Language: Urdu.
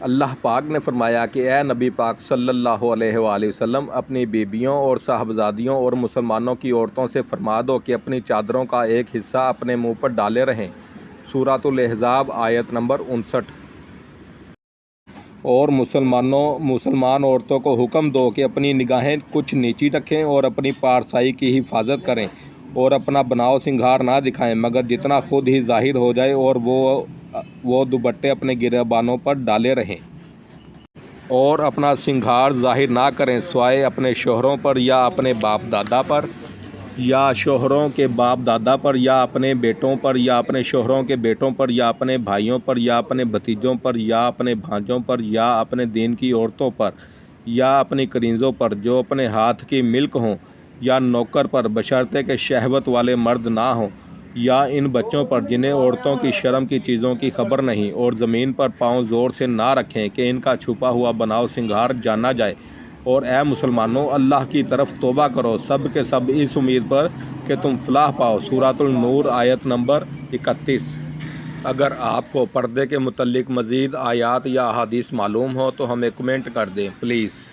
اللہ پاک نے فرمایا کہ اے نبی پاک صلی اللہ علیہ وآلہ وسلم اپنی بیبیوں اور صاحبزادیوں اور مسلمانوں کی عورتوں سے فرما دو کہ اپنی چادروں کا ایک حصہ اپنے منہ پر ڈالے رہیں۔ سورۃ الاحزاب آیت نمبر 59۔ اور مسلمان عورتوں کو حکم دو کہ اپنی نگاہیں کچھ نیچی رکھیں اور اپنی پارسائی کی حفاظت کریں اور اپنا بناؤ سنگھار نہ دکھائیں مگر جتنا خود ہی ظاہر ہو جائے، اور وہ دوپٹے اپنے گریبانوں پر ڈالے رہیں اور اپنا سنگھار ظاہر نہ کریں سوائے اپنے شوہروں پر یا اپنے باپ دادا پر یا شوہروں کے باپ دادا پر یا اپنے بیٹوں پر یا اپنے شوہروں کے بیٹوں پر یا اپنے بھائیوں پر یا اپنے بھتیجوں پر یا اپنے بھانجوں پر یا اپنے دین کی عورتوں پر یا اپنی کنیزوں پر جو اپنے ہاتھ کی ملک ہوں یا نوکر پر بشرطے کہ شہوت والے مرد نہ ہوں، یا ان بچوں پر جنہیں عورتوں کی شرم کی چیزوں کی خبر نہیں، اور زمین پر پاؤں زور سے نہ رکھیں کہ ان کا چھپا ہوا بناؤ سنگھار جانا جائے۔ اور اے مسلمانوں، اللہ کی طرف توبہ کرو سب کے سب اس امید پر کہ تم فلاح پاؤ۔ سورۃ النور آیت نمبر 31۔ اگر آپ کو پردے کے متعلق مزید آیات یا احادیث معلوم ہو تو ہمیں کمنٹ کر دیں پلیز۔